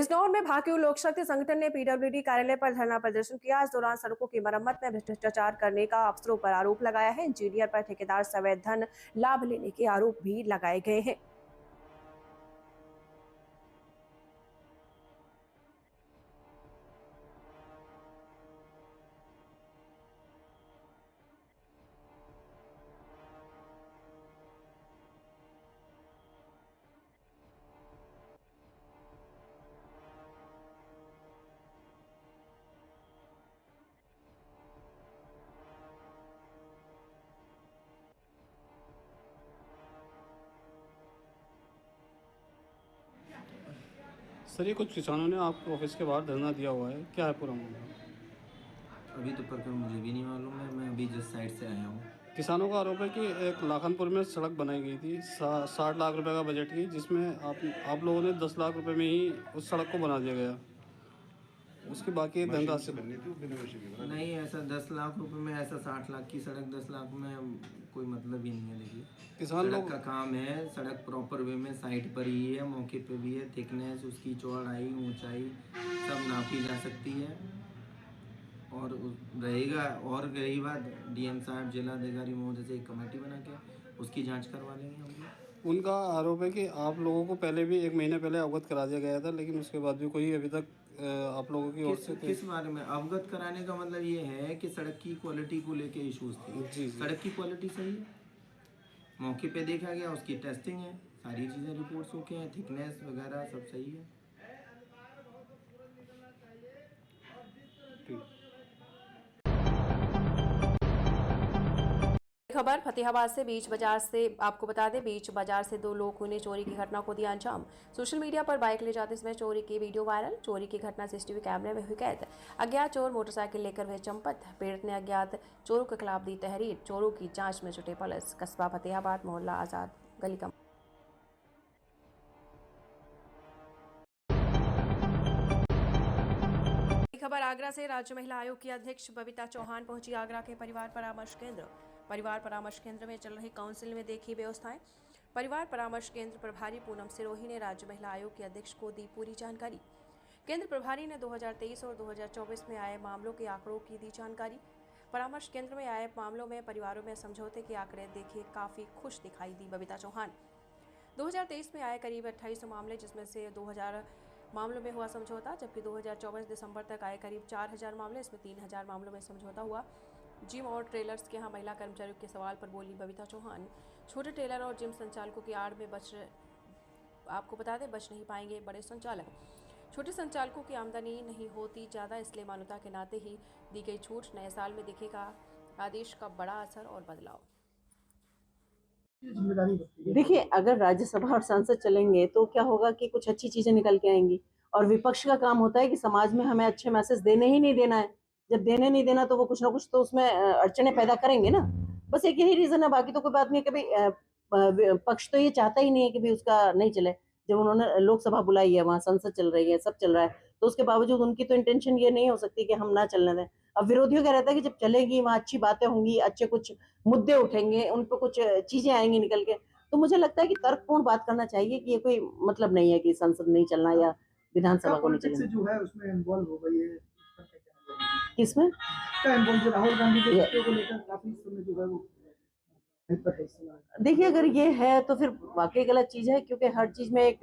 बिजनौर में भाकियू लोक शक्ति संगठन ने पीडब्ल्यूडी कार्यालय पर धरना प्रदर्शन किया। इस दौरान सड़कों की मरम्मत में भ्रष्टाचार करने का अफसरों पर आरोप लगाया है। इंजीनियर पर ठेकेदार से अवैध धन लाभ लेने के आरोप भी लगाए गए हैं। सर, ये कुछ किसानों ने आपके ऑफिस के बाहर धरना दिया हुआ है, क्या है पूरा मामला? अभी तो पर मुझे भी नहीं मालूम है, मैं अभी जिस साइड से आया हूँ। किसानों का आरोप है कि एक लाखनपुर में सड़क बनाई गई थी 60 लाख रुपए का बजट की, जिसमें आप लोगों ने 10 लाख रुपए में ही उस सड़क को बना दिया गया। उसकी बाकी धनराशि नहीं, ऐसा 10 लाख रुपए में, ऐसा 60 लाख की सड़क 10 लाख में कोई मतलब ही नहीं है। देखिए, किसान सड़क लोग का काम है, सड़क प्रॉपर वे में साइट पर ही है, मौके पे भी है, थिकनेस, उसकी चौड़ाई, ऊंचाई सब नापी जा सकती है। और रहेगा, और रही बात, डीएम साहब, जिलाधिकारी महोदय से एक कमेटी बना के उसकी जांच करवा लेंगे हम लोग। उनका आरोप है कि आप लोगों को पहले भी 1 महीने पहले अवगत करा दिया गया था, लेकिन उसके बाद भी कोई अभी तक आप लोगों की ओर से किस बारे में अवगत कराने का मतलब ये है कि सड़क की क्वालिटी को लेके इश्यूज थे। जी। सड़क की क्वालिटी सही है, मौके पे देखा गया, उसकी टेस्टिंग है, सारी चीज़ें रिपोर्ट्स ओके हैं, थिकनेस वगैरह सब सही है। खबर फतेहाबाद से बीच बाजार से आपको बता दें, बीच बाजार से 2 लोगों ने चोरी की घटना को दिया अंजाम। सोशल मीडिया पर बाइक ले जाते समय चोरी की वीडियो वायरल। चोरी की घटना सीसीटीवी कैमरे में हुई कैद। अज्ञात चोर मोटरसाइकिल लेकर हुए चंपत। पीड़ित ने अज्ञात चोरों के खिलाफ दी तहरीर। चोरों की जांच में जुटे पुलिस। कस्बा फतेहाबाद, मोहल्ला आजाद गली का। खबर आगरा से। राज्य महिला आयोग की अध्यक्ष बबीता चौहान पहुंची आगरा के परिवार परामर्श केंद्र। परिवार परामर्श केंद्र में चल रही काउंसिल में देखी व्यवस्थाएं। परिवार परामर्श केंद्र प्रभारी पूनम सिरोही ने राज्य महिला आयोग की अध्यक्ष को दी पूरी जानकारी। केंद्र प्रभारी ने 2023 और 2024 में आए मामलों के आंकड़ों की दी जानकारी। परामर्श केंद्र में आए मामलों में परिवारों में समझौते के आंकड़े देखे काफी खुश दिखाई दी बबीता चौहान। 2023 में आए करीब 2800 मामले, जिसमें से 2000 मामलों में हुआ समझौता, जबकि 2024 दिसंबर तक आए करीब 4000 मामले, इसमें 3000 मामलों में समझौता हुआ। जिम और ट्रेलर्स के यहाँ महिला कर्मचारियों के सवाल पर बोली बबीता चौहान, छोटे ट्रेलर और जिम संचालकों की आड़ में आपको बता दें बच नहीं पाएंगे बड़े संचालक। छोटे संचालकों की आमदनी नहीं होती ज़्यादा, इसलिए मान्यता के नाते ही दी गई छूट। नए साल में दिखेगा आदेश का बड़ा असर और बदलाव। देखिए, अगर राज्यसभा और सांसद चलेंगे तो क्या होगा कि कुछ अच्छी चीजें निकल के आएंगी, और विपक्ष का काम होता है कि समाज में हमें अच्छे मैसेज देने ही नहीं देना है। जब देने नहीं देना तो वो कुछ ना कुछ तो उसमें अड़चने पैदा करेंगे ना। बस एक यही रीजन है, बाकी तो कोई बात नहीं है। कभी पक्ष तो ये चाहता ही नहीं है कि भी उसका नहीं चले। जब उन्होंने लोकसभा बुलाई है, वहां संसद चल रही है, सब चल रहा है, तो उसके बावजूद उनकी तो इंटेंशन ये नहीं हो सकती कि हम ना चलने दें। अब विरोधियों का रहता है कि जब चलेगी वहां अच्छी बातें होंगी, अच्छे कुछ मुद्दे उठेंगे, उन पर कुछ चीजें आएंगी निकल के। तो मुझे लगता है कि तर्कपूर्ण बात करना चाहिए कि ये कोई मतलब नहीं है कि संसद नहीं चलना या विधानसभा को नहीं चलना। जो है उसमें इन्वॉल्व हो गई है, किसमें राहुल गांधी के को लेकर काफी समय जो है वो। देखिए, अगर ये है तो फिर वाकई गलत चीज है, क्योंकि हर चीज में एक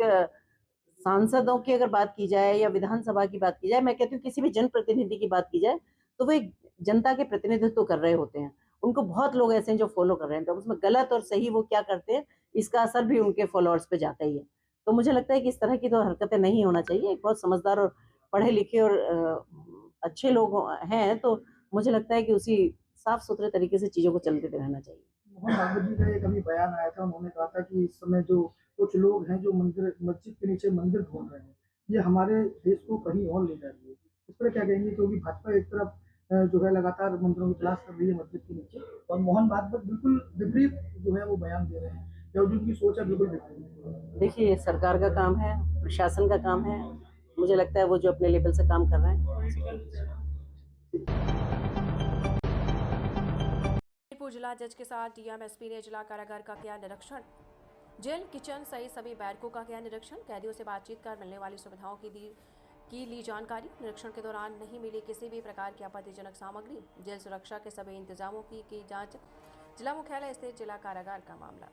सांसदों की अगर बात की जाए या विधानसभा की बात की जाए, मैं कहती हूँ किसी भी जनप्रतिनिधि की बात की जाए, तो वो एक जनता के प्रतिनिधित्व कर रहे होते हैं। उनको बहुत लोग ऐसे हैं जो फॉलो कर रहे हैं, तो उसमें गलत और सही वो क्या करते हैं, इसका असर भी उनके फॉलोअर्स पे जाता ही है। तो मुझे लगता है कि इस तरह की तो हरकतें नहीं होना चाहिए। एक बहुत समझदार और पढ़े लिखे और अच्छे लोग हैं, तो मुझे लगता है कि उसी साफ सुथरे तरीके से चीजों को चलते रहना चाहिए। मोहन भागवत जी का एक अभी बयान आया था, उन्होंने कहा था कि इस समय जो कुछ लोग हैं जो मस्जिद के नीचे मंदिर ढूंढ रहे हैं, ये हमारे देश को कहीं और ले जा रही है। इस पर क्या कहेंगे, क्योंकि भाजपा एक तरफ जो है लगातार मंदिरों की तलाश कर रही है मस्जिद के नीचे, और मोहन भागवत बिल्कुल विपरीत जो है वो बयान दे रहे हैं, या उनकी सोच है बिल्कुल विपरीत। देखिए, सरकार का काम है, प्रशासन का काम है, मुझे लगता है वो जो अपने लेवल से काम कर रहे हैं। जिला जज के साथ डीएम एसपी ने जिला कारागार का किया निरीक्षण। जेल किचन सहित सभी बैरकों का किया निरीक्षण, कैदियों से बातचीत कर मिलने वाली सुविधाओं की ली जानकारी। निरीक्षण के दौरान नहीं मिली किसी भी प्रकार की आपत्तिजनक सामग्री। जेल सुरक्षा के सभी इंतजामों की जांच। जिला मुख्यालय स्थित जिला कारागार का मामला।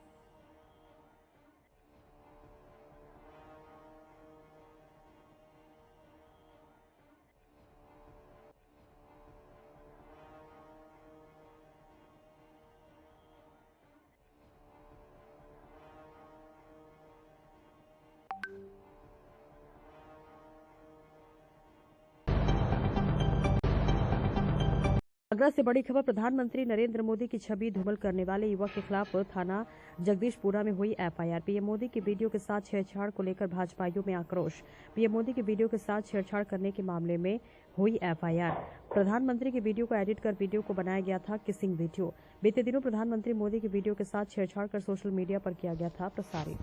आगरा से बड़ी खबर। प्रधानमंत्री नरेंद्र मोदी की छवि धूमिल करने वाले युवक के खिलाफ थाना जगदीशपुरा में हुई एफआईआर। पीएम मोदी की वीडियो के साथ छेड़छाड़ को लेकर भाजपाइयों में आक्रोश। पीएम मोदी की वीडियो के साथ छेड़छाड़ करने के मामले में हुई एफआईआर। प्रधानमंत्री की वीडियो को एडिट कर वीडियो को बनाया गया था किसिंग वीडियो। बीते दिनों प्रधानमंत्री मोदी की वीडियो के साथ छेड़छाड़ कर सोशल मीडिया पर किया गया था प्रसारित।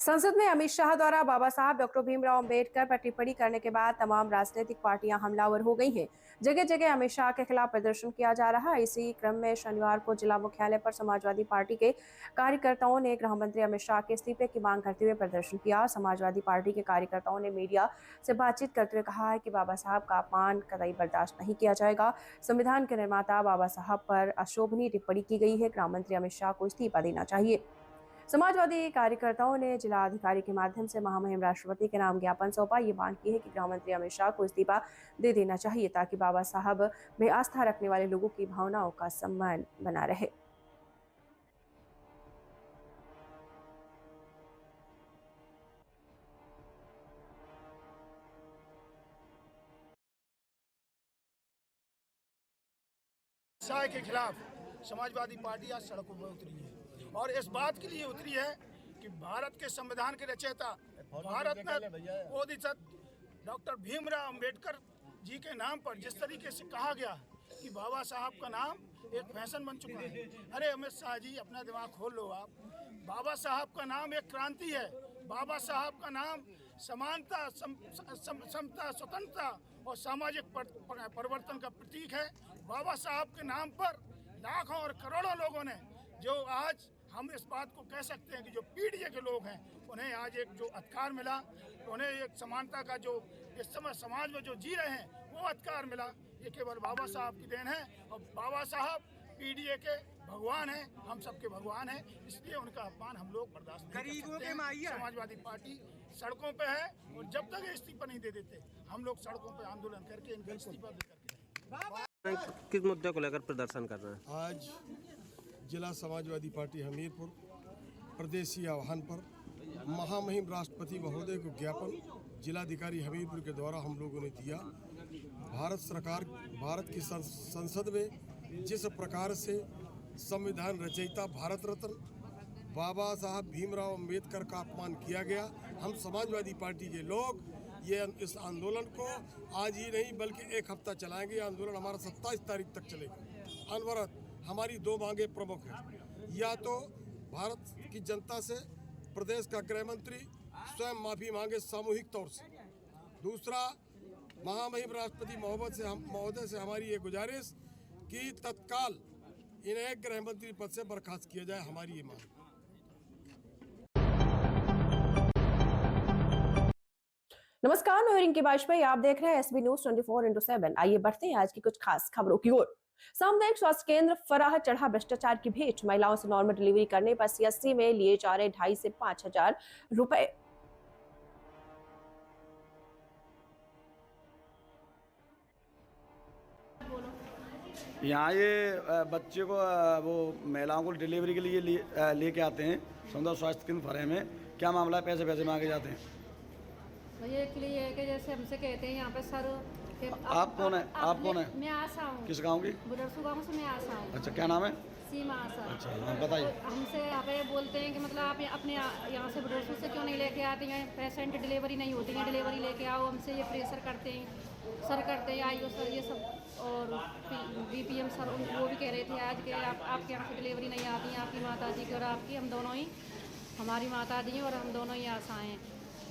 संसद में अमित शाह द्वारा बाबा साहब डॉक्टर भीमराव अंबेडकर पर टिप्पणी करने के बाद तमाम राजनीतिक पार्टियां हमलावर हो गई हैं। जगह जगह अमित शाह के खिलाफ प्रदर्शन किया जा रहा है। इसी क्रम में शनिवार को जिला मुख्यालय पर समाजवादी पार्टी के कार्यकर्ताओं ने गृह मंत्री अमित शाह के इस्तीफे की मांग करते हुए प्रदर्शन किया। समाजवादी पार्टी के कार्यकर्ताओं ने मीडिया से बातचीत करते हुए कहा है कि बाबा साहब का अपमान कतई बर्दाश्त नहीं किया जाएगा। संविधान के निर्माता बाबा साहब पर अशोभनीय टिप्पणी की गई है। गृह मंत्री अमित शाह को इस्तीफा देना चाहिए। समाजवादी कार्यकर्ताओं ने जिलाधिकारी के माध्यम से महामहिम राष्ट्रपति के नाम ज्ञापन सौंपा। ये मांग की है कि गृह मंत्री अमित शाह को इस्तीफा दे देना चाहिए ताकि बाबा साहब में आस्था रखने वाले लोगों की भावनाओं का सम्मान बना रहे। शाह के खिलाफ समाजवादी पार्टी आज सड़कों पर उतरी है और इस बात के लिए उतरी है कि भारत के संविधान के रचयिता भारत में बोधिसत्व डॉक्टर भीमराव अंबेडकर जी के नाम पर जिस तरीके से कहा गया कि बाबा साहब का नाम एक फैशन बन चुका है। अरे अमित शाह जी, अपना दिमाग खोल लो आप। बाबा साहब का नाम एक क्रांति है। बाबा साहब का नाम समानता, समता, स्वतंत्रता और सामाजिक परिवर्तन का प्रतीक है। बाबा साहब के नाम पर लाखों और करोड़ों लोगों ने जो आज हम इस बात को कह सकते हैं कि जो पीढ़ी के लोग हैं उन्हें आज एक जो अधिकार मिला, उन्हें एक समानता का जो इस समय समाज में जो जी रहे हैं वो अधिकार मिला, ये केवल बाबा साहब की देन है। और बाबा साहब पीडीए के भगवान हैं, हम सबके भगवान हैं, इसलिए उनका अपमान हम लोग बर्दाश्त नहीं कर सकते। समाजवादी पार्टी सड़कों पे है और जब तक इस्तीफा नहीं दे देते हम लोग सड़कों पे आंदोलन करके इनका इस्तीफा दे करके। किस मुद्दे को लेकर प्रदर्शन कर रहे हैं? आज जिला समाजवादी पार्टी हमीरपुर प्रदेशीय आह्वान पर महामहिम राष्ट्रपति महोदय को ज्ञापन जिलाधिकारी हमीरपुर के द्वारा हम लोगों ने दिया। भारत सरकार, भारत की संसद में जिस प्रकार से संविधान रचयिता भारत रत्न बाबा साहब भीमराव अंबेडकर का अपमान किया गया, हम समाजवादी पार्टी के लोग ये इस आंदोलन को आज ही नहीं बल्कि एक हफ्ता चलाएंगे। आंदोलन हमारा 27 तारीख तक चलेगा। अनवरत हमारी दो मांगे प्रमुख हैं। या तो भारत की जनता से प्रदेश का गृह मंत्री स्वयं माफी मांगे सामूहिक तौर से। दूसरा, महामहिम राष्ट्रपति महोदय से हमारी ये गुजारिश कि तत्काल इन्हें गृह मंत्री पद से बर्खास्त किया जाए, हमारी ये मांग। नमस्कार, मैं रिंकी वाजपेयी, आप देख रहे हैं एसबी न्यूज 24/7। आइए बढ़ते हैं आज की कुछ खास खबरों की ओर। सामुदायिक स्वास्थ्य केंद्र फराह चढ़ा भ्रष्टाचार की भेंट। महिलाओं से नॉर्मल डिलीवरी करने पर सीएससी में लिए जा रहे 2,500 से 5,000 रुपए। यहाँ ये बच्चे को वो महिलाओं को डिलीवरी के लिए लेके आते हैं सामुदायिक स्वास्थ्य केंद्र फराह में। क्या मामला है? पैसे मांगे जाते हैं। ये इसलिए है कि जैसे हमसे कहते हैं यहाँ पे सर आप कौन है? आप कौन है? मैं आशा हूँ। किस गांव की? बुदरसू गांव से मैं आशा हूँ। अच्छा, क्या नाम है? सीमा सर। अच्छा हाँ बताइए। हमसे यहाँ पे बोलते हैं कि मतलब आप अपने यहाँ से बड़ोसू से क्यों नहीं लेके आती हैं, पेशेंट डिलीवरी नहीं होती है, डिलीवरी लेके आओ। हमसे ये प्रेशर करते हैं सर, करते हैं आईओ सर ये सब। और बीपीएम सर वो भी कह रहे थे आज के आपके यहाँ से डिलीवरी नहीं आती है, आपकी माता जी की और आपकी, हम दोनों ही, हमारी माता जी और हम दोनों ही आशा हैं।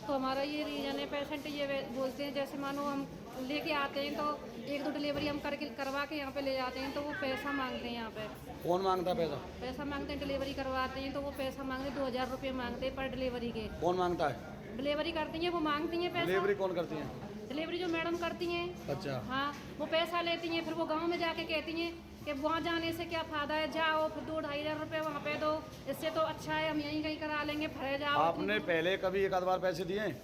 तो हमारा ये रीज़न है, पेशेंट ये बोलते हैं जैसे मानो हम लेके आते हैं तो 1-2 डिलीवरी हम करवा के यहाँ पे ले जाते हैं तो वो पैसा मांगते हैं। यहाँ पे कौन मांगता है पैसा? पैसा मांगते हैं, डिलीवरी करवाते हैं तो वो पैसा मांगते हैं, 2000 रुपये मांगते हैं पर डिलीवरी के। कौन मांगता है? डिलीवरी करती हैं वो मांगती हैं पैसा। डिलीवरी कौन करती है? डिलीवरी जो मैडम करती हैं। अच्छा हाँ, वो पैसा लेती हैं, फिर वो गाँव में जाके कहती हैं कि वहाँ जाने से क्या फ़ायदा है, जाओ फिर 2-2.5 हज़ार रुपये वहाँ पे दो, इससे तो अच्छा है हम यहीं कहीं करा लेंगे, फिर जाओ। आपने पहले कभी एक आध बार पैसे दिए हैं?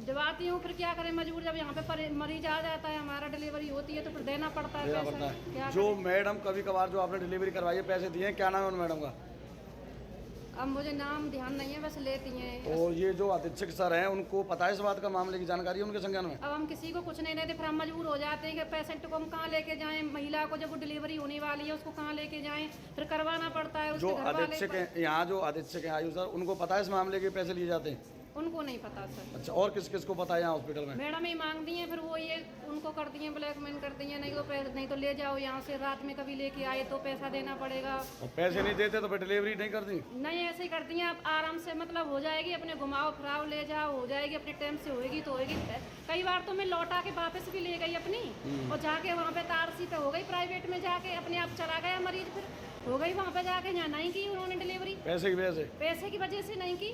जब आती हूँ फिर क्या करें, मजबूर, जब यहाँ पे मरीज आ जाता है, हमारा डिलीवरी होती है तो फिर देना पड़ता है पैसा। क्या जो मैडम कभी कभार जो आपने डिलीवरी करवाई है पैसे दिए हैं, क्या नाम है उन मैडम का? अब मुझे नाम ध्यान नहीं है, बस लेती हैं। और ये जो अधीक्षक सर हैं उनको पता है इस बात का, मामले की जानकारी है उनके संज्ञान में? अब हम किसी को कुछ नहीं देते, फिर हम मजबूर हो जाते हैं कि पेशेंट को हम कहाँ लेके जाएं, महिला को जब वो डिलीवरी होने वाली है उसको कहाँ लेके जाएं, फिर करवाना पड़ता है। जो अधीक्षक हैं यहाँ, जो अधीक्षक हैं आयु सर, उनको पता है इस मामले के पैसे लिए जाते हैं? उनको नहीं पता सर। अच्छा, और किस किस को पता है यहाँ हॉस्पिटल में? मैडम ही मांगती हैं, फिर वो ये उनको करती हैं, ब्लैकमेल करती हैं, नहीं तो ले जाओ यहाँ से, रात में कभी लेके आए तो पैसा देना पड़ेगा। और पैसे नहीं देते तो फिर डिलीवरी नहीं करती? नहीं, ऐसे ही करती हैं। आप आराम से मतलब हो जाएगी, अपने घुमाओ फिराओ ले जाओ, हो जाएगी, अपने टाइम से होएगी तो होएगी। कई बार तो मैं लौटा के वापस भी ले गई अपनी, और जाके वहाँ पे तारसी पे हो गई, प्राइवेट में जाके अपने आप चला गया मरीज, फिर हो गई वहाँ पे जाके, यहाँ नहीं की उन्होंने डिलीवरी। पैसे की वजह से? पैसे की वजह से नहीं की,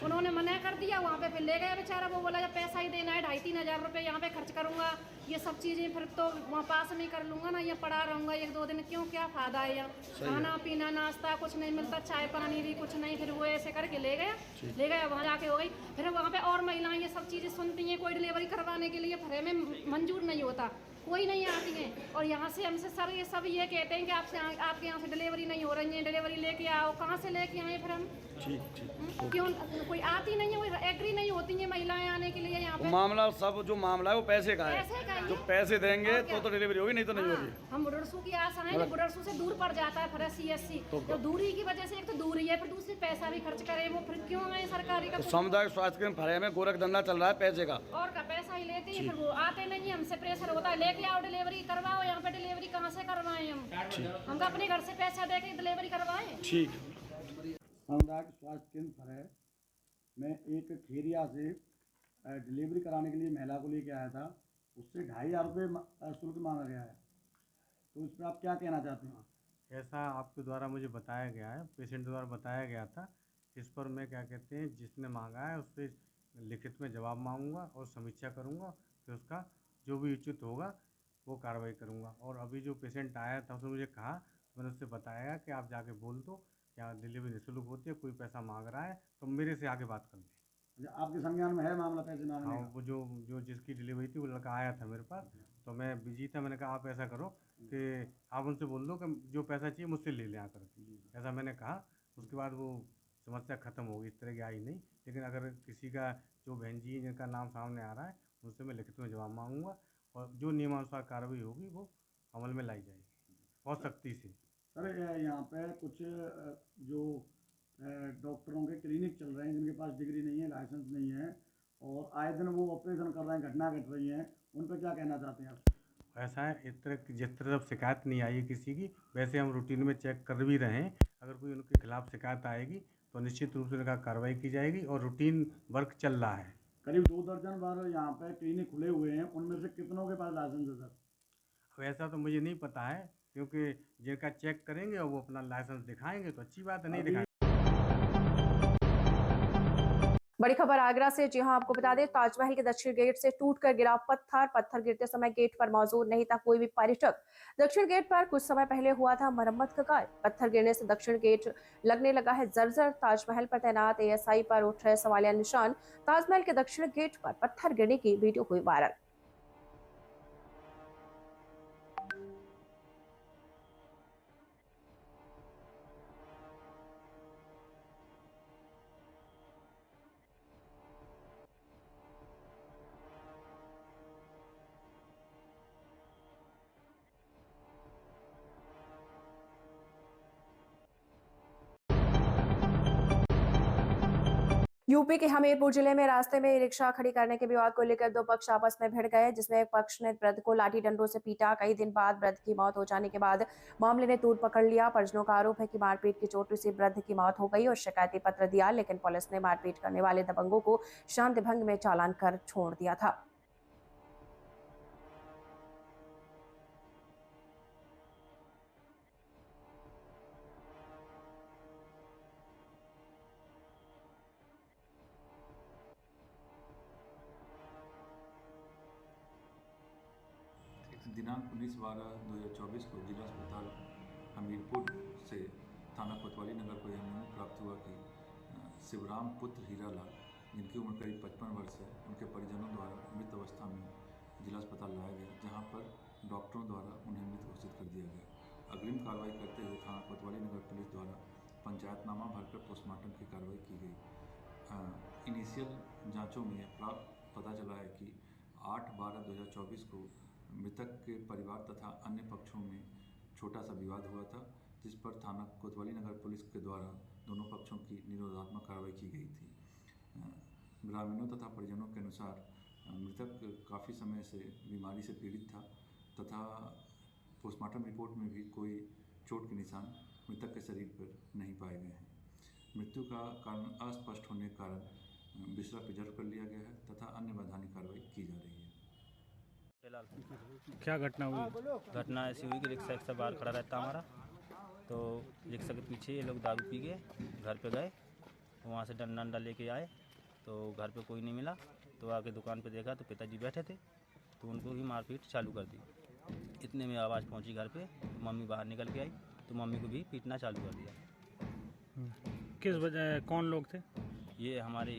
उन्होंने मना कर दिया। वहाँ पे फिर ले गया बेचारा, वो बोला जब पैसा ही देना है 2.5-3 हज़ार रुपये यहाँ पे खर्च करूँगा, ये सब चीज़ें फिर तो वहाँ पास में कर लूँगा ना, ये पड़ा रहूँगा 1-2 दिन, क्यों, क्या फ़ायदा है यहाँ? खाना पीना नाश्ता कुछ नहीं मिलता, चाय पानी भी कुछ नहीं। फिर वो ऐसे करके ले गया वहाँ जाके हो गई। फिर वहाँ पे और महिलाएं ये सब चीज़ें सुनती हैं, कोई डिलीवरी करवाने के लिए फिर में मंजूर नहीं होता, कोई नहीं आती है। और यहाँ से हमसे सर ये सब ये कहते हैं कि आपके यहाँ से डिलीवरी नहीं हो रही है, डिलीवरी लेके आओ। कहाँ से लेके आए फिर हम? क्यों कोई आती नहीं है, कोई एग्री नहीं होती है महिलाएं आने के लिए यहाँ पे। मामला सब जो मामला है वो पैसे का है, जो पैसे देंगे तो डिलीवरी होगी, नहीं तो नहीं होगी। हम बुढ़रसू की आशा है, बुढ़रसू से दूर पड़ जाता है फिर CSC, तो दूरी की वजह से एक तो दूरी है, फिर दूसरी पैसा भी खर्च करे, वो फिर क्यों आए सरकारी का? सामुदायिक स्वास्थ्य केंद्र फरे में गोरख धंधा चल रहा है पैसे का, और का पैसा ही लेते हैं, फिर वो आते नहीं है, हमसे प्रेशर होता है लेके आओ डिलीवरी करवाओ। यहाँ पे डिलीवरी कहाँ से करवाएं हम अपने घर से पैसा दे के डिलीवरी करवाएं। ठीक। सामुदायिक स्वास्थ्य केंद्र फरे में एक खेरिया से डिलीवरी कराने के लिए महिला को लेके आया था, उससे 2,500 रुपये शुल्क मांगा गया है, तो इस पर आप क्या कहना चाहते हैं? ऐसा आपके द्वारा मुझे बताया गया है, पेशेंट द्वारा बताया गया था। इस पर मैं क्या कहते हैं, जिसने मांगा है उस पर लिखित में जवाब मांगूंगा और समीक्षा करूंगा, फिर उसका जो भी उचित होगा वो कार्रवाई करूंगा। और अभी जो पेशेंट आया था उसने मुझे कहा, तो मैंने उससे बताया कि आप जाके बोल दो क्या डिलीवरी निःशुल्क होती है, कोई पैसा मांग रहा है तो मेरे से आगे बात कर ले। आपके संज्ञान में है मामला पैसे मांगने का? वो जो जिसकी डिलीवरी थी वो लड़का आया था मेरे पास, तो मैं बिजी था। मैंने कहा आप ऐसा करो कि आप उनसे बोल दो कि जो पैसा चाहिए मुझसे ले लें आकर, ऐसा मैंने कहा। उसके बाद वो समस्या ख़त्म हो गई, इस तरह की आई नहीं। लेकिन अगर किसी का जो बहन जी जिनका नाम सामने आ रहा है उनसे मैं लिखित में जवाब मांगूंगा और जो नियमानुसार कार्रवाई होगी वो अमल में लाई जाएगी बहुत सख्ती से। सर यहाँ पे कुछ जो डॉक्टरों के क्लिनिक चल रहे हैं जिनके पास डिग्री नहीं है, लाइसेंस नहीं है, और आए दिन वो ऑपरेशन कर रहे हैं, घटना घट रही हैं, उन पर क्या कहना चाहते हैं आप? ऐसा है, इस तरह जिस तरह शिकायत नहीं आई है किसी की, वैसे हम रूटीन में चेक कर भी रहे हैं। अगर कोई उनके खिलाफ शिकायत आएगी तो निश्चित रूप से उनका कार्रवाई की जाएगी और रूटीन वर्क चल रहा है। करीब 2 दर्जन बार यहाँ पे क्लिनिक खुले हुए हैं, उनमें से कितनों के पास लाइसेंस है सर? अब ऐसा तो मुझे नहीं पता है, क्योंकि जिनका चेक करेंगे और वो अपना लाइसेंस दिखाएंगे तो अच्छी बात है, नहीं दिखाएंगे। बड़ी खबर आगरा से। जी हां, आपको बता दें ताजमहल के दक्षिण गेट से टूटकर गिरा पत्थर गिरते समय गेट पर मौजूद नहीं था कोई भी पर्यटक। दक्षिण गेट पर कुछ समय पहले हुआ था मरम्मत का कार्य। पत्थर गिरने से दक्षिण गेट लगने लगा है जर्जर। ताजमहल पर तैनात ASI पर उठ रहे सवालिया निशान। ताजमहल के दक्षिण गेट पर पत्थर गिरने की वीडियो हुई वायरल। यूपी के हमीरपुर जिले में रास्ते में रिक्शा खड़ी करने के विवाद को लेकर दो पक्ष आपस में भिड़ गए, जिसमें एक पक्ष ने वृद्ध को लाठी डंडों से पीटा। कई दिन बाद वृद्ध की मौत हो जाने के बाद मामले ने तूल पकड़ लिया। परिजनों का आरोप है कि मारपीट की चोट से वृद्ध की मौत हो गई और शिकायती पत्र दिया, लेकिन पुलिस ने मारपीट करने वाले दबंगों को शांति भंग में चालान कर छोड़ दिया था। दिनांक 19/12/2024 को जिला अस्पताल हमीरपुर से थाना कोतवाली नगर को यह मालूम प्राप्त हुआ कि शिवराम पुत्र हीरालाल, जिनकी उम्र करीब 55 वर्ष है, उनके परिजनों द्वारा मृत अवस्था में जिला अस्पताल लाया गया, जहां पर डॉक्टरों द्वारा उन्हें मृत घोषित कर दिया गया। अग्रिम कार्रवाई करते हुए थाना कोतवाली नगर पुलिस द्वारा पंचायतनामा भरकर पोस्टमार्टम की कार्रवाई की गई। इनिशियल जाँचों में पता चला है कि 8/12/2024 को मृतक के परिवार तथा अन्य पक्षों में छोटा सा विवाद हुआ था, जिस पर थाना कोतवाली नगर पुलिस के द्वारा दोनों पक्षों की निरोधात्मक कार्रवाई की गई थी। ग्रामीणों तथा परिजनों के अनुसार मृतक काफ़ी समय से बीमारी से पीड़ित था तथा पोस्टमार्टम रिपोर्ट में भी कोई चोट के निशान मृतक के शरीर पर नहीं पाए गए हैं। मृत्यु का कारण अस्पष्ट होने के कारण बिस्तरा प्रिजर्व कर लिया गया है तथा अन्य वैधानिक कार्रवाई की जा रही है। क्या घटना हुई? घटना ऐसी हुई कि रिक्शा एक बाहर खड़ा रहता हमारा, तो रिक्शा के पीछे ये लोग दारू पी गए, घर पे गए, वहाँ से डंडा लेके आए, तो घर पे कोई नहीं मिला, तो आके दुकान पे देखा तो पिताजी बैठे थे, तो उनको ही मारपीट चालू कर दी। इतने में आवाज़ पहुँची घर पे, तो मम्मी बाहर निकल के आई, तो मम्मी को भी पीटना चालू कर दिया। किस वजह, कौन लोग थे? ये हमारे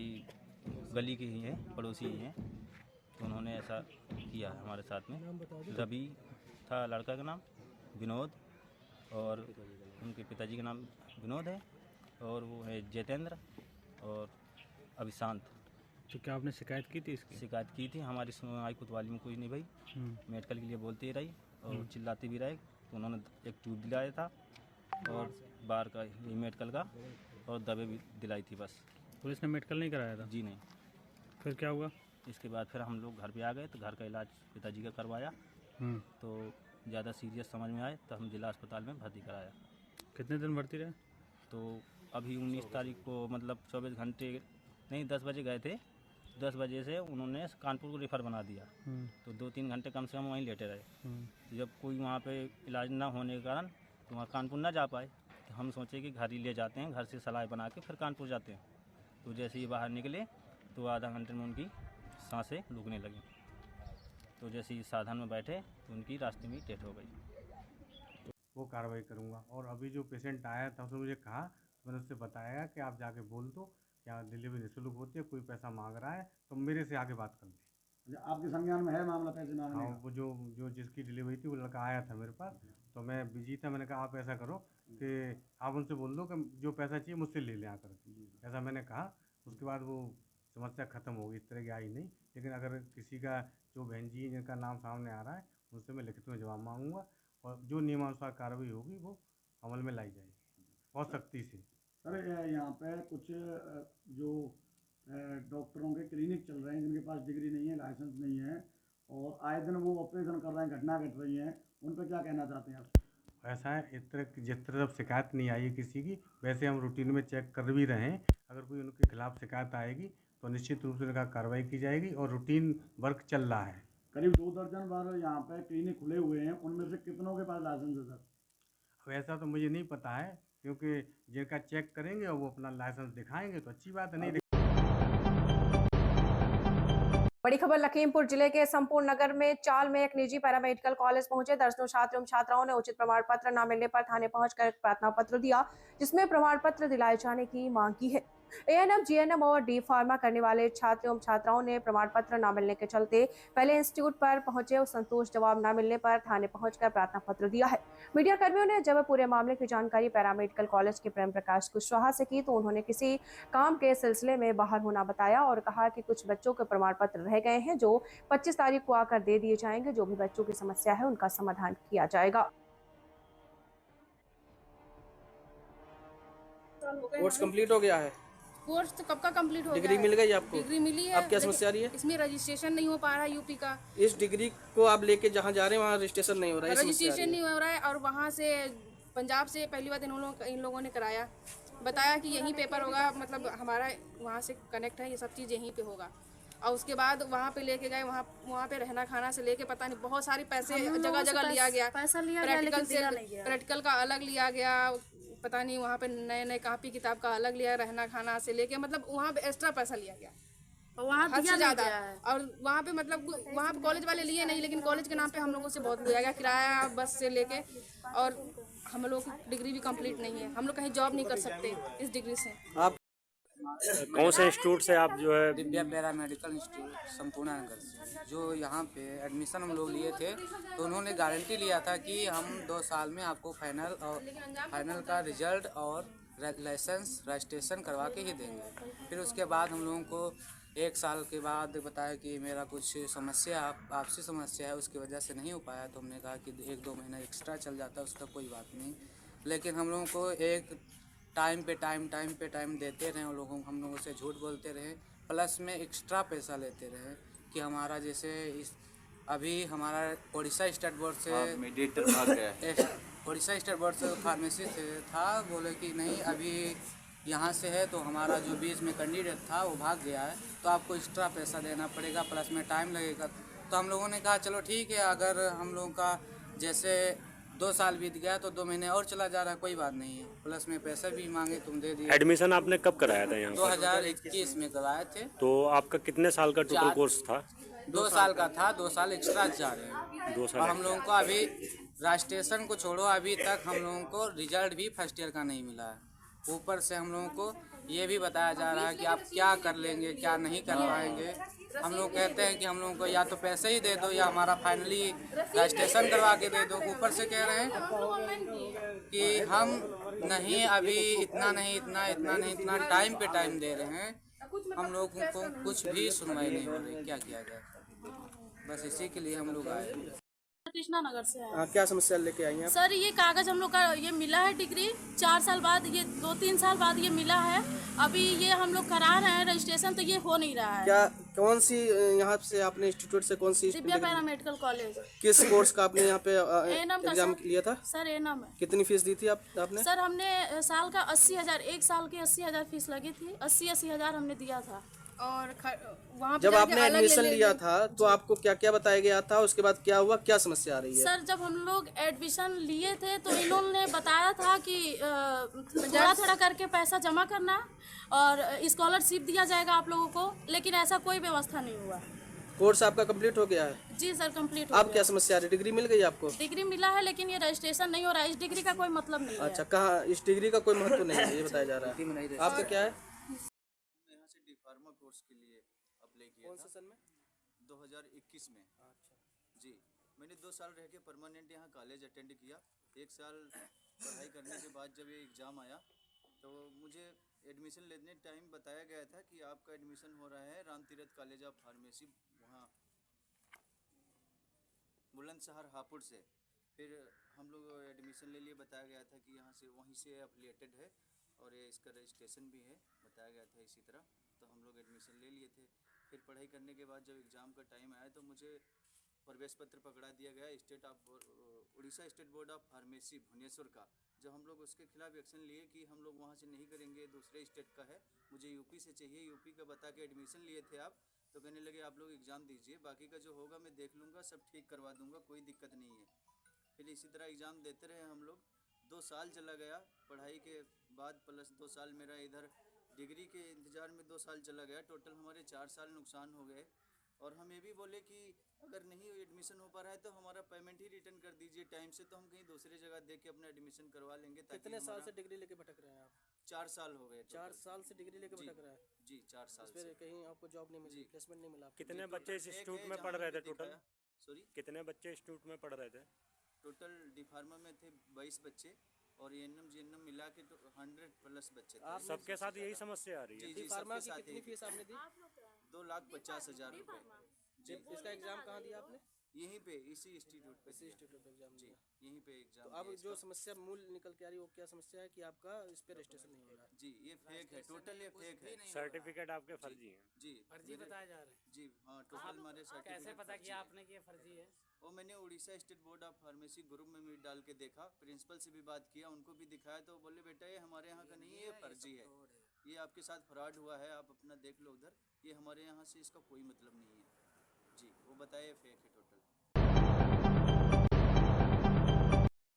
गली के ही हैं, पड़ोसी ही हैं, तो उन्होंने ऐसा किया हमारे साथ में। रवि था लड़का का नाम, विनोद, और उनके पिताजी का नाम विनोद है, और वो है जितेंद्र और अभिशांत। तो क्या आपने शिकायत की थी इसकी? शिकायत की थी, हमारी सुनवाई कोतवाली में कोई नहीं भाई, मेडिकल के लिए बोलती ही रही और चिल्लाती भी रही, तो उन्होंने एक ट्यूब दिलाया था और बाहर का ये मेडिकल का और दवाई भी दिलाई थी बस। पुलिस ने मेडिकल नहीं कराया था? जी नहीं। फिर क्या हुआ? इसके बाद फिर हम लोग घर पे आ गए, तो घर का इलाज पिताजी का करवाया, तो ज़्यादा सीरियस समझ में आए तो हम जिला अस्पताल में भर्ती कराया। कितने दिन भर्ती रहे? तो अभी 19 तारीख को, मतलब 24 घंटे नहीं, 10 बजे गए थे, 10 बजे से उन्होंने कानपुर को रेफ़र बना दिया, तो 2-3 घंटे कम से कम वहीं लेटे रहे। तो जब कोई वहाँ पे इलाज ना होने के कारण तो वहाँ कानपुर ना जा पाए, तो हम सोचे कि घर ही ले जाते हैं, घर से सलाह बना के फिर कानपुर जाते हैं। तो जैसे ही बाहर निकले तो आधा घंटे में उनकी सांसें रुकने लगी, तो जैसे ही साधन में बैठे तो उनकी रास्ते में डेथ हो गई। वो कार्रवाई करूँगा। और अभी जो पेशेंट आया था उसने मुझे कहा, मैंने उससे बताया कि आप जाके बोल दो क्या डिलीवरी निःशुल्क होती है, कोई पैसा मांग रहा है तो मेरे से आगे बात कर ले। आपके संज्ञान में है मामला पैसे मांगने हाँ, वो जो जिसकी डिलीवरी थी वो लड़का आया था मेरे पास, तो मैं बिजी था, मैंने कहा आप ऐसा करो कि आप उनसे बोल दो कि जो पैसा चाहिए मुझसे ले लें आकर, ऐसा मैंने कहा। उसके बाद वो समस्या ख़त्म हो गई, इस तरह की आई नहीं। लेकिन अगर किसी का जो बहन जी जिनका नाम सामने आ रहा है उनसे मैं लिखित में जवाब मांगूंगा और जो नियमानुसार कार्रवाई होगी वो अमल में लाई जाएगी बहुत सख्ती से। सर यहाँ पे कुछ जो डॉक्टरों के क्लिनिक चल रहे हैं जिनके पास डिग्री नहीं है, लाइसेंस नहीं है, और आए दिन वो ऑपरेशन कर रहे हैं, घटना घट रही हैं, उन पर क्या कहना चाहते हैं आप? ऐसा है, जिस तरह शिकायत नहीं आई है किसी की, वैसे हम रूटीन में चेक कर भी रहे हैं। अगर कोई उनके खिलाफ शिकायत आएगी तो निश्चित रूप से उनका कार्रवाई की जाएगी और रूटीन वर्क चल रहा है। करीब 2 दर्जन बार यहाँ पे क्लिनिक खुले हुए हैं, उनमें से कितनों के पास लाइसेंस है सर? अब ऐसा तो मुझे नहीं पता है, क्योंकि जिनका चेक करेंगे और वो अपना लाइसेंस दिखाएंगे तो अच्छी बात है। नहीं बड़ी खबर लखीमपुर जिले के संपूर्ण नगर में चाल में एक निजी पैरामेडिकल कॉलेज पहुंचे दर्जनों छात्र एवं छात्राओं ने उचित प्रमाण पत्र न मिलने पर थाने पहुंचकर एक प्रार्थना पत्र दिया, जिसमें प्रमाण पत्र दिलाए जाने की मांग की है। एएनएम, जीएनएम और डी फार्मा करने वाले छात्र एवं छात्राओं ने प्रमाण पत्र न मिलने के चलते पहले इंस्टीट्यूट पर पहुंचे और संतोष जवाब न मिलने पर थाने पहुंचकर प्रार्थना पत्र दिया है। मीडिया कर्मियों ने जब पूरे मामले की जानकारी पैरामेडिकल कॉलेज के प्रेम प्रकाश कुशवाहा से की तो उन्होंने किसी काम के सिलसिले में बाहर होना बताया और कहा कि कुछ बच्चों के प्रमाण पत्र रह गए हैं जो 25 तारीख को आकर दे दिए जाएंगे। जो भी बच्चों की समस्या है उनका समाधान किया जाएगा। कोर्स कंप्लीट हो गया है। कोर्स तो कब का कंप्लीट हो गया डिग्री है। मिल गई आपको? डिग्री मिली है। अब क्या समस्या आ रही है? इसमें रजिस्ट्रेशन नहीं हो पा रहा है यूपी का। इस डिग्री को आप लेके जहाँ जा रहे हैं वहाँ रजिस्ट्रेशन नहीं हो रहा है, ये समस्या आ रजिस्ट्रेशन रही है। नहीं हो रहा है और वहाँ से पंजाब से पहली बार इन लोगों ने कराया, बताया कि यहीं पेपर होगा, मतलब हमारा वहाँ से कनेक्ट है, ये सब चीज़ यहीं पे होगा। और उसके बाद वहाँ पे लेके गए, वहाँ पे रहना खाना से लेके पता नहीं बहुत सारे पैसे जगह जगह लिया गया, पैसा लिया गया लेकिन दिया नहीं गया। प्रैक्टिकल का अलग लिया गया, पता नहीं वहाँ पे नए नए कापी किताब का अलग लिया, रहना खाना से लेके मतलब वहाँ पे एक्स्ट्रा पैसा लिया गया वहाँ हद दिया से नहीं ज्यादा। गया है। और वहाँ पे मतलब वहाँ पे कॉलेज वाले लिए नहीं, लेकिन कॉलेज के नाम पे हम लोगों से बहुत लिया गया किराया बस से लेके, और हम लोग की डिग्री भी कंप्लीट नहीं है, हम लोग कहीं जॉब नहीं कर सकते इस डिग्री से। आप कौन से इंस्टीट्यूट से आप जो है? दिव्या पैरा मेडिकल इंस्टीट्यूट संपूर्ण नगर से। जो यहाँ पे एडमिशन हम लोग लिए थे तो उन्होंने गारंटी लिया था कि हम 2 साल में आपको फाइनल का रिजल्ट और लाइसेंस रजिस्ट्रेशन करवा के ही देंगे। फिर उसके बाद हम लोगों को 1 साल के बाद बताया कि मेरा कुछ समस्या आपसी समस्या है, उसकी वजह से नहीं हो पाया। तो हमने कहा कि 1-2 महीना एक्स्ट्रा चल जाता, उसका कोई बात नहीं, लेकिन हम लोगों को एक टाइम पे टाइम देते रहे, हम लोगों से झूठ बोलते रहे, प्लस में एक्स्ट्रा पैसा लेते रहे कि हमारा जैसे अभी हमारा उड़ीसा स्टेट बोर्ड से उड़ीसा स्टेट बोर्ड से फार्मेसी से था, बोले कि नहीं अभी यहाँ से है, तो हमारा जो बीच में कैंडिडेट था वो भाग गया है, तो आपको एक्स्ट्रा पैसा देना पड़ेगा, प्लस में टाइम लगेगा। तो हम लोगों ने कहा चलो ठीक है, अगर हम लोगों का जैसे 2 साल बीत गया तो 2 महीने और चला जा रहा है, कोई बात नहीं है, प्लस में पैसे भी मांगे तुम दे दिए। एडमिशन आपने कब कराया था यहाँ? 2021 में कराए थे। तो आपका कितने साल का टोटल कोर्स था? 2 साल का था, 2 साल एक्स्ट्रा जा रहे हैं। 2 साल। और हम लोगों को अभी रजिस्ट्रेशन को छोड़ो, अभी तक हम लोगों को रिजल्ट भी फर्स्ट ईयर का नहीं मिला है। ऊपर से हम लोगों को ये भी बताया जा रहा है कि आप क्या कर लेंगे, क्या नहीं कर पाएंगे। हम लोग कहते हैं कि हम लोगों को या तो पैसे ही दे दो या हमारा फाइनली रजिस्ट्रेशन करवा के दे दो। ऊपर से कह रहे हैं कि हम नहीं अभी इतना टाइम पे टाइम दे रहे हैं, हम लोगों को कुछ भी सुनवाई नहीं हो रही, क्या किया जाए। बस इसी के लिए हम लोग आए। कृष्णा नगर से है। क्या समस्या लेके आई हैं? सर ये कागज हम लोग का ये मिला है, डिग्री 4 साल बाद, ये 2-3 साल बाद ये मिला है। अभी ये हम लोग करा रहे हैं रजिस्ट्रेशन, तो ये हो नहीं रहा है। क्या कौन सी यहाँ से आपने इंस्टीट्यूट से कौन सी दिव्या पैरा मेडिकल कॉलेज। किस कोर्स का आपने यहाँ पे एनम का एग्जाम सर। लिया था? सर एनम है। कितनी फीस दी थी आपने? सर हमने साल का 80,000, 1 साल की 80,000 फीस लगी थी, 80,000 हमने दिया था। और वहाँ पे जब जाके आपने अलग एडमिशन ले लिया था तो आपको क्या क्या बताया गया था, उसके बाद क्या हुआ, क्या समस्या आ रही है? सर जब हम लोग एडमिशन लिए थे तो इन्होंने बताया था कि थोड़ा करके पैसा जमा करना और स्कॉलरशिप दिया जाएगा आप लोगों को, लेकिन ऐसा कोई व्यवस्था नहीं हुआ। कोर्स आपका कंप्लीट हो गया है? जी सर कंप्लीट हो अब गया। क्या समस्या आ रही है? डिग्री मिल गई आपको? डिग्री मिला है, लेकिन ये रजिस्ट्रेशन नहीं हो रहा है, इस डिग्री का कोई मतलब नहीं है। अच्छा, कहाँ इस डिग्री का कोई महत्व नहीं है, ये बताया जा रहा है। आपका क्या है? यहाँ से डिफार्मा कोर्स के लिए अप्लाई किया कौन था। से सन में? 2021 में। अच्छा जी, मैंने 2 साल रह के परमानेंट यहाँ कॉलेज अटेंड किया। 1 साल पढ़ाई करने के बाद जब ये एग्ज़ाम आया तो मुझे एडमिशन लेने टाइम बताया गया था कि आपका एडमिशन हो रहा है Ram Tirath college of pharmacy, वहाँ बुलंदशहर हापुड़ से। फिर हम लोग एडमिशन ले लिए, बताया गया था कि यहाँ से वहीं से एफिलिएटेड है और ये इसका रजिस्ट्रेशन भी है, बताया गया था इसी तरह। तो हम लोग एडमिशन ले लिए थे। फिर पढ़ाई करने के बाद जब एग्ज़ाम का टाइम आया तो मुझे प्रवेश पत्र पकड़ा दिया गया Orissa state board of pharmacy Bhubaneswar का। जब हम लोग उसके खिलाफ एक्शन लिए कि हम लोग वहाँ से नहीं करेंगे, दूसरे स्टेट का है, मुझे यूपी से चाहिए, यूपी का बता के एडमिशन लिए थे आप, तो कहने लगे आप लोग एग्ज़ाम दीजिए, बाकी का जो होगा मैं देख लूँगा, सब ठीक करवा दूँगा, कोई दिक्कत नहीं है। फिर इसी तरह एग्ज़ाम देते रहे हम लोग। 2 साल चला गया पढ़ाई के बाद, प्लस 2 साल मेरा इधर डिग्री के इंतज़ार में 2 साल चला गया। टोटल हमारे 4 साल नुकसान हो गए। और हम ये भी बोले कि अगर नहीं एडमिशन हो पा रहा है तो हमारा पेमेंट ही रिटर्न कर दीजिए टाइम से, तो हम कहीं दूसरी जगह देख के अपना एडमिशन करवा लेंगे। कितने साल से डिग्री लेके भटक रहे हैं आप? 4 साल हो गए। 4 साल से डिग्री लेके भटक रहा है? जी 4 साल से। फिर कहीं आपको जॉब नहीं मिली, प्लेसमेंट नहीं मिला? कितने बच्चे इस इंस्टीट्यूट में पढ़ रहे थे टोटल? सॉरी, कितने बच्चे इंस्टीट्यूट में पढ़ रहे थे? टोटल डिफार्मा में थे 22 बच्चे और एएनएम जीएनएम मिला के तो 100+ बच्चे थे। सबके साथ यही समस्या आ रही है? जी, फार्मा की कितनी फीस आपने दी? 2,50,000 रुपये। जी, इसका एग्जाम कहाँ दिया आपने? यहीं पे इसी इंस्टीट्यूट पे इसी इंस्टीट्यूट पे एग्जाम जी, दिया। यहीं पे एग्जाम तो अब जो समस्या मूल निकल के आ रही है वो क्या समस्या है कि आपका इस पे रजिस्ट्रेशन नहीं हो रहा है? जी, ये फेक है, टोटल ये फेक है। सर्टिफिकेट आपके फर्जी हैं। जी, फर्जी बताए जा रहे हैं। जी हाँ, टोटल हमारे सर्टिफिकेट कैसे पता फर्जी किया है। आपने कि ये फर्जी है? वो मैंने Orissa state board of pharmacy group में भी डाल के देखा, प्रिंसिपल से भी बात किया, उनको भी दिखाया तो बोले बेटा ये हमारे यहाँ का नहीं है, ये फर्जी है, ये आपके साथ फ्रॉड हुआ है, आप अपना देख लो उधर, ये हमारे यहाँ से इसका कोई मतलब नहीं है। जी, वो बताए फेक है टोटल।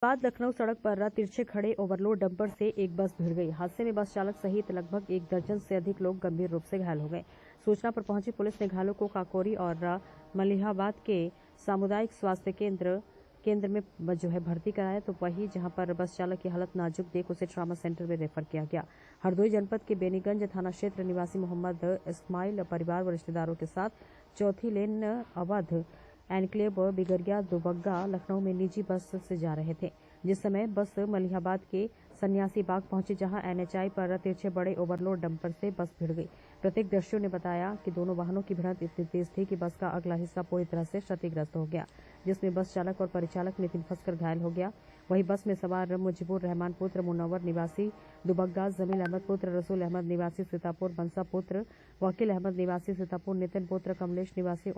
बाद लखनऊ सड़क पर तिरछे खड़े ओवरलोड डंपर से एक बस भिड़ गई। हादसे में बस चालक सहित लगभग 1 दर्जन से अधिक लोग गंभीर रूप से घायल हो गए। सूचना पर पहुंची पुलिस ने घायलों को काकोरी और मलिहाबाद के सामुदायिक स्वास्थ्य केंद्र में भर्ती कराया, तो वहीं जहां पर बस चालक की हालत नाजुक देख उसे ट्रॉमा सेंटर में रेफर किया गया। हरदोई जनपद के बेनीगंज थाना क्षेत्र निवासी मोहम्मद इस्माइल परिवार व रिश्तेदारों के साथ चौथी लेन अवध एनक्लेव बिगरिया दुबग्गा लखनऊ में निजी बस से जा रहे थे, जिस समय बस मलिहाबाद के सन्यासी बाग पहुंचे, जहां एनएचआई पर तिरछे बड़े ओवरलोड डंपर से बस भिड़ गई। प्रत्यक्षदर्शियों ने बताया कि दोनों वाहनों की भिड़ंत इतनी तेज थी कि बस का अगला हिस्सा पूरी तरह से क्षतिग्रस्त हो गया, जिसमें बस चालक और परिचालक नितिन फंसकर घायल हो गया। वहीं बस में सवार मुजीबुर रहमान पुत्र मुनव्वर निवासी दुबग्गा, जमील अहमद पुत्र रसूल अहमद निवासी सीतापुर, बंसा पुत्र वकील अहमद निवासी सीतापुर, नितिन पुत्र कमलेश निवासी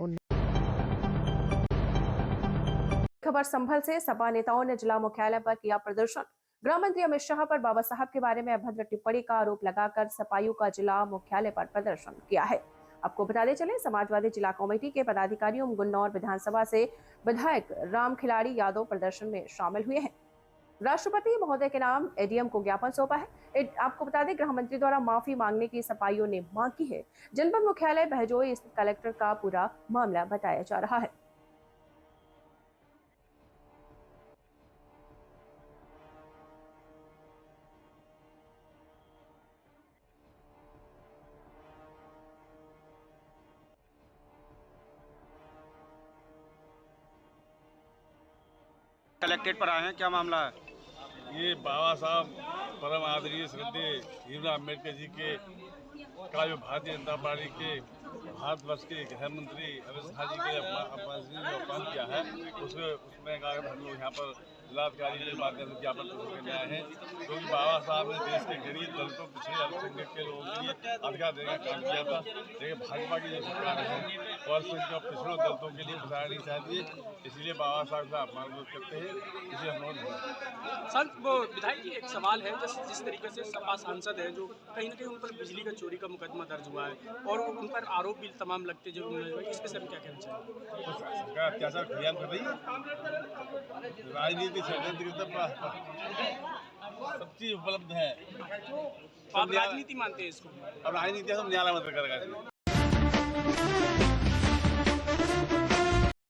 खबर संभल से सपा नेताओं ने जिला मुख्यालय पर किया प्रदर्शन। गृह मंत्री अमित शाह पर बाबा साहब के बारे में अभद्र टिप्पणी का आरोप लगाकर सपायू का जिला मुख्यालय पर प्रदर्शन किया है। आपको बताते चले, समाजवादी जिला कमेटी के पदाधिकारियों गुन्नौर विधानसभा से विधायक राम खिलाड़ी यादव प्रदर्शन में शामिल हुए हैं। राष्ट्रपति महोदय के नाम एडीएम को ज्ञापन सौंपा है। आपको बता दें, गृह मंत्री द्वारा माफी मांगने की सपाइयों ने मांग की है। जनपद मुख्यालय बहजोई स्थित कलेक्टर का पूरा मामला बताया जा रहा है। कलेक्ट्रेट पर आए हैं, क्या मामला है? ये बाबा साहब परम आदरणीय श्रद्धेय भीमराव अम्बेडकर जी के का जो भारतीय जनता पार्टी के भारतवर्ष के गृह मंत्री अमित शाह जी के अपमान किया है, उसमें हम लोग यहाँ पर जिलाधिकारी के माध्यम से ज्ञापन करने आए हैं, क्योंकि बाबा साहब ने देश के गरीब दलितों पिछड़े अल्पसंख्यक के लोगों के लिए अधिकार देने का काम किया था, लेकिन भाजपा की जो सरकार है और पिछड़ों दलितों के लिए घुसाया नहीं चाहती है, इसीलिए बाबा साहब का अपमान करते हैं। इसे हम लोग सर, वो विधायक जी एक सवाल है, जिस तरीके से सपा सांसद है जो कहीं ना कहीं उन पर बिजली का चोरी का मुकदमा दर्ज हुआ है और उन पर आरोप भी तमाम लगते जो इस पर क्या कहना चाहिए? सरकार अत्याचार खियाल कर रही है, राजनीति षड्यंत्र सब चीज उपलब्ध है। आप राजनीति मानते हैं इसको? अब राजनीति सब न्यायालय मंत्र करेगा।